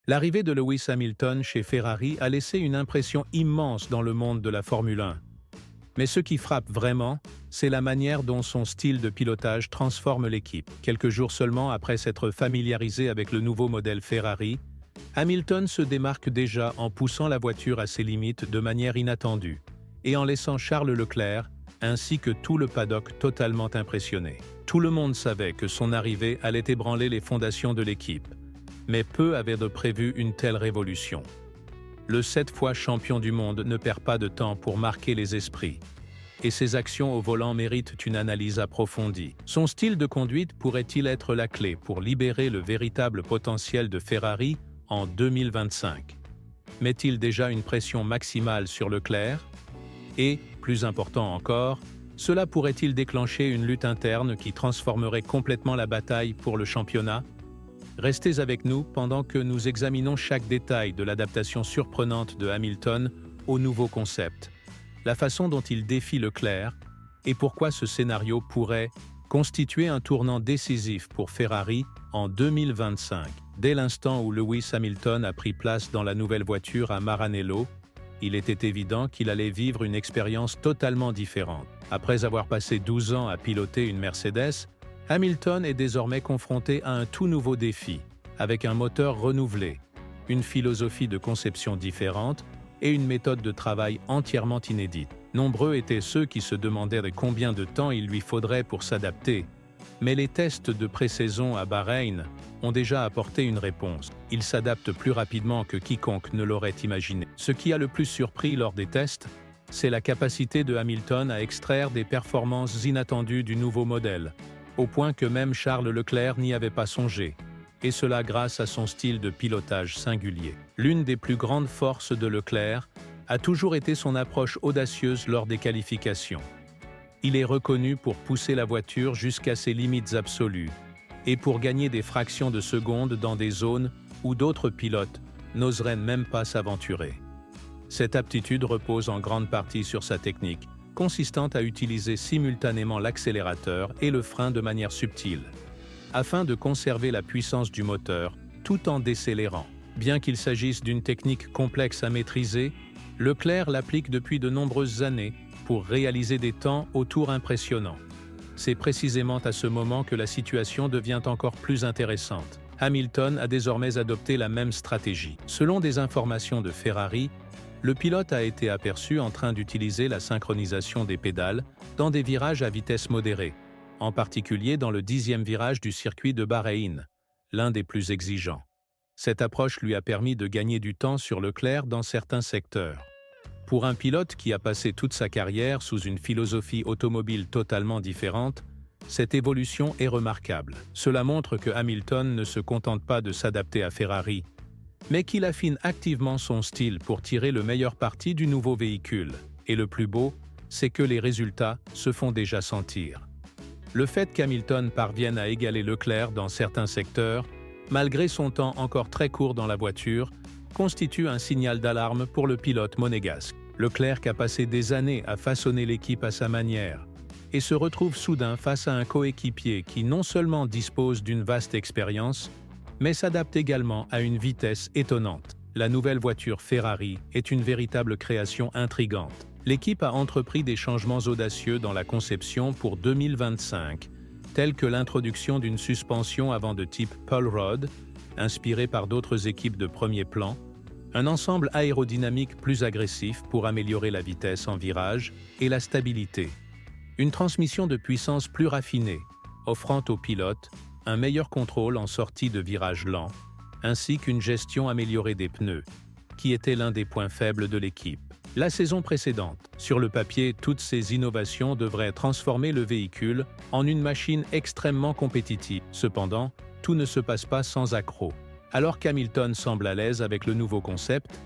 L'arrivée de Lewis Hamilton chez Ferrari a laissé une impression immense dans le monde de la Formule 1. Mais ce qui frappe vraiment, c'est la manière dont son style de pilotage transforme l'équipe. Quelques jours seulement après s'être familiarisé avec le nouveau modèle Ferrari, Hamilton se démarque déjà en poussant la voiture à ses limites de manière inattendue et en laissant Charles Leclerc ainsi que tout le paddock totalement impressionné. Tout le monde savait que son arrivée allait ébranler les fondations de l'équipe, mais peu avaient de prévu une telle révolution. Le 7 fois champion du monde ne perd pas de temps pour marquer les esprits, et ses actions au volant méritent une analyse approfondie. Son style de conduite pourrait-il être la clé pour libérer le véritable potentiel de Ferrari en 2025? Met-il déjà une pression maximale sur Leclerc? Et, plus important encore, cela pourrait-il déclencher une lutte interne qui transformerait complètement la bataille pour le championnat? Restez avec nous pendant que nous examinons chaque détail de l'adaptation surprenante de Hamilton au nouveau concept, la façon dont il défie Leclerc et pourquoi ce scénario pourrait constituer un tournant décisif pour Ferrari en 2025. Dès l'instant où Lewis Hamilton a pris place dans la nouvelle voiture à Maranello, il était évident qu'il allait vivre une expérience totalement différente. Après avoir passé 12 ans à piloter une Mercedes, Hamilton est désormais confronté à un tout nouveau défi, avec un moteur renouvelé, une philosophie de conception différente et une méthode de travail entièrement inédite. Nombreux étaient ceux qui se demandaient combien de temps il lui faudrait pour s'adapter, mais les tests de pré-saison à Bahreïn ont déjà apporté une réponse. Il s'adapte plus rapidement que quiconque ne l'aurait imaginé. Ce qui a le plus surpris lors des tests, c'est la capacité de Hamilton à extraire des performances inattendues du nouveau modèle, au point que même Charles Leclerc n'y avait pas songé, et cela grâce à son style de pilotage singulier. L'une des plus grandes forces de Leclerc a toujours été son approche audacieuse lors des qualifications. Il est reconnu pour pousser la voiture jusqu'à ses limites absolues, et pour gagner des fractions de secondes dans des zones où d'autres pilotes n'oseraient même pas s'aventurer. Cette aptitude repose en grande partie sur sa technique, consistant à utiliser simultanément l'accélérateur et le frein de manière subtile, afin de conserver la puissance du moteur tout en décélérant. Bien qu'il s'agisse d'une technique complexe à maîtriser, Leclerc l'applique depuis de nombreuses années pour réaliser des temps au tour impressionnants. C'est précisément à ce moment que la situation devient encore plus intéressante. Hamilton a désormais adopté la même stratégie. Selon des informations de Ferrari, le pilote a été aperçu en train d'utiliser la synchronisation des pédales dans des virages à vitesse modérée, en particulier dans le 10e virage du circuit de Bahreïn, l'un des plus exigeants. Cette approche lui a permis de gagner du temps sur Leclerc dans certains secteurs. Pour un pilote qui a passé toute sa carrière sous une philosophie automobile totalement différente, cette évolution est remarquable. Cela montre que Hamilton ne se contente pas de s'adapter à Ferrari, mais qu'il affine activement son style pour tirer le meilleur parti du nouveau véhicule. Et le plus beau, c'est que les résultats se font déjà sentir. Le fait qu'Hamilton parvienne à égaler Leclerc dans certains secteurs, malgré son temps encore très court dans la voiture, constitue un signal d'alarme pour le pilote monégasque. Leclerc a passé des années à façonner l'équipe à sa manière et se retrouve soudain face à un coéquipier qui non seulement dispose d'une vaste expérience, mais s'adapte également à une vitesse étonnante. La nouvelle voiture Ferrari est une véritable création intrigante. L'équipe a entrepris des changements audacieux dans la conception pour 2025, tels que l'introduction d'une suspension avant de type Pull Rod, inspirée par d'autres équipes de premier plan, un ensemble aérodynamique plus agressif pour améliorer la vitesse en virage et la stabilité, une transmission de puissance plus raffinée, offrant aux pilotes un meilleur contrôle en sortie de virage lent, ainsi qu'une gestion améliorée des pneus, qui était l'un des points faibles de l'équipe. La saison précédente, sur le papier, toutes ces innovations devraient transformer le véhicule en une machine extrêmement compétitive. Cependant, tout ne se passe pas sans accroc. Alors qu'Hamilton semble à l'aise avec le nouveau concept,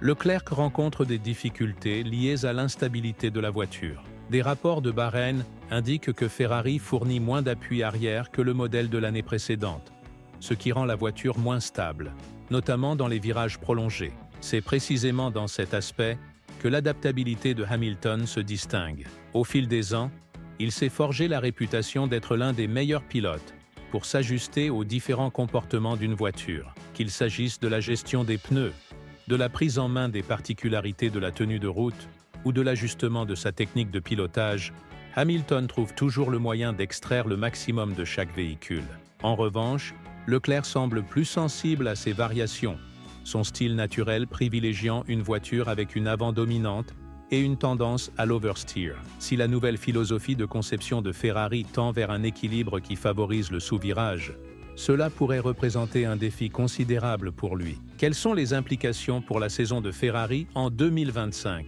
Leclerc rencontre des difficultés liées à l'instabilité de la voiture. Des rapports de Bahreïn indiquent que Ferrari fournit moins d'appui arrière que le modèle de l'année précédente, ce qui rend la voiture moins stable, notamment dans les virages prolongés. C'est précisément dans cet aspect que l'adaptabilité de Hamilton se distingue. Au fil des ans, il s'est forgé la réputation d'être l'un des meilleurs pilotes pour s'ajuster aux différents comportements d'une voiture, qu'il s'agisse de la gestion des pneus, de la prise en main des particularités de la tenue de route ou de l'ajustement de sa technique de pilotage, Hamilton trouve toujours le moyen d'extraire le maximum de chaque véhicule. En revanche, Leclerc semble plus sensible à ces variations, son style naturel privilégiant une voiture avec une avant dominante et une tendance à l'oversteer. Si la nouvelle philosophie de conception de Ferrari tend vers un équilibre qui favorise le sous-virage, cela pourrait représenter un défi considérable pour lui. Quelles sont les implications pour la saison de Ferrari en 2025?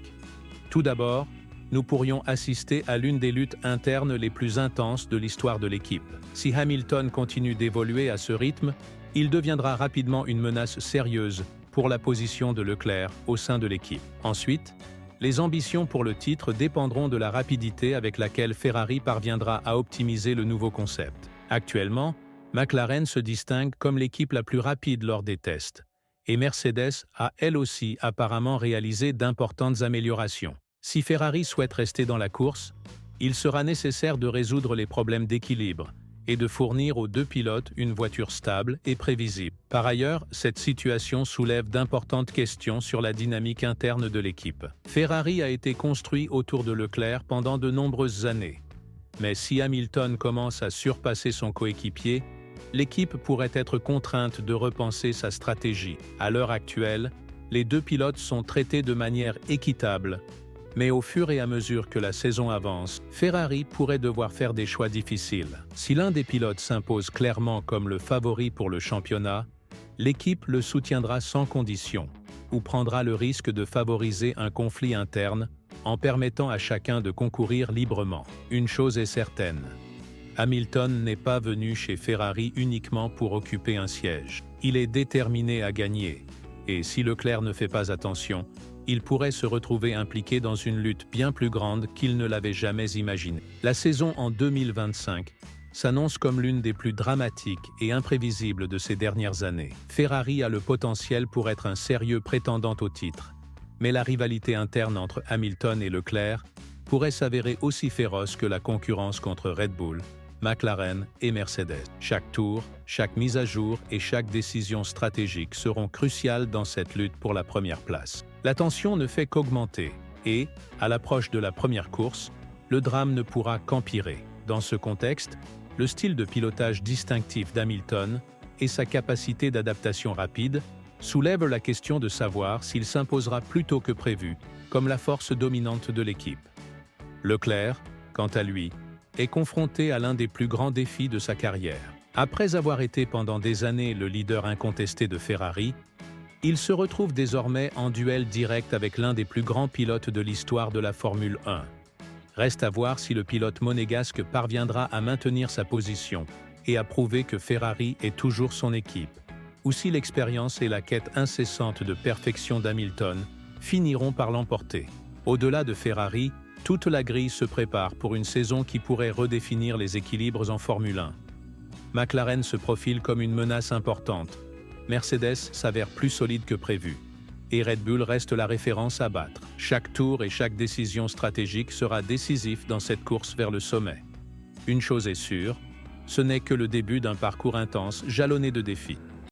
Tout d'abord, nous pourrions assister à l'une des luttes internes les plus intenses de l'histoire de l'équipe. Si Hamilton continue d'évoluer à ce rythme, il deviendra rapidement une menace sérieuse pour la position de Leclerc au sein de l'équipe. Ensuite, les ambitions pour le titre dépendront de la rapidité avec laquelle Ferrari parviendra à optimiser le nouveau concept. Actuellement, McLaren se distingue comme l'équipe la plus rapide lors des tests, et Mercedes a elle aussi apparemment réalisé d'importantes améliorations. Si Ferrari souhaite rester dans la course, il sera nécessaire de résoudre les problèmes d'équilibre et de fournir aux deux pilotes une voiture stable et prévisible. Par ailleurs, cette situation soulève d'importantes questions sur la dynamique interne de l'équipe. Ferrari a été construit autour de Leclerc pendant de nombreuses années, mais si Hamilton commence à surpasser son coéquipier, l'équipe pourrait être contrainte de repenser sa stratégie. À l'heure actuelle, les deux pilotes sont traités de manière équitable, mais au fur et à mesure que la saison avance, Ferrari pourrait devoir faire des choix difficiles. Si l'un des pilotes s'impose clairement comme le favori pour le championnat, l'équipe le soutiendra sans condition, ou prendra le risque de favoriser un conflit interne en permettant à chacun de concourir librement. Une chose est certaine, Hamilton n'est pas venu chez Ferrari uniquement pour occuper un siège. Il est déterminé à gagner, et si Leclerc ne fait pas attention, il pourrait se retrouver impliqué dans une lutte bien plus grande qu'il ne l'avait jamais imaginée. La saison en 2025 s'annonce comme l'une des plus dramatiques et imprévisibles de ces dernières années. Ferrari a le potentiel pour être un sérieux prétendant au titre, mais la rivalité interne entre Hamilton et Leclerc pourrait s'avérer aussi féroce que la concurrence contre Red Bull, McLaren et Mercedes. Chaque tour, chaque mise à jour et chaque décision stratégique seront cruciales dans cette lutte pour la première place. La tension ne fait qu'augmenter et, à l'approche de la première course, le drame ne pourra qu'empirer. Dans ce contexte, le style de pilotage distinctif d'Hamilton et sa capacité d'adaptation rapide soulèvent la question de savoir s'il s'imposera plus tôt que prévu comme la force dominante de l'équipe. Leclerc, quant à lui, est confronté à l'un des plus grands défis de sa carrière. Après avoir été pendant des années le leader incontesté de Ferrari, il se retrouve désormais en duel direct avec l'un des plus grands pilotes de l'histoire de la Formule 1. Reste à voir si le pilote monégasque parviendra à maintenir sa position et à prouver que Ferrari est toujours son équipe, ou si l'expérience et la quête incessante de perfection d'Hamilton finiront par l'emporter. Au-delà de Ferrari, toute la grille se prépare pour une saison qui pourrait redéfinir les équilibres en Formule 1. McLaren se profile comme une menace importante, Mercedes s'avère plus solide que prévu, et Red Bull reste la référence à battre. Chaque tour et chaque décision stratégique sera décisif dans cette course vers le sommet. Une chose est sûre, ce n'est que le début d'un parcours intense jalonné de défis.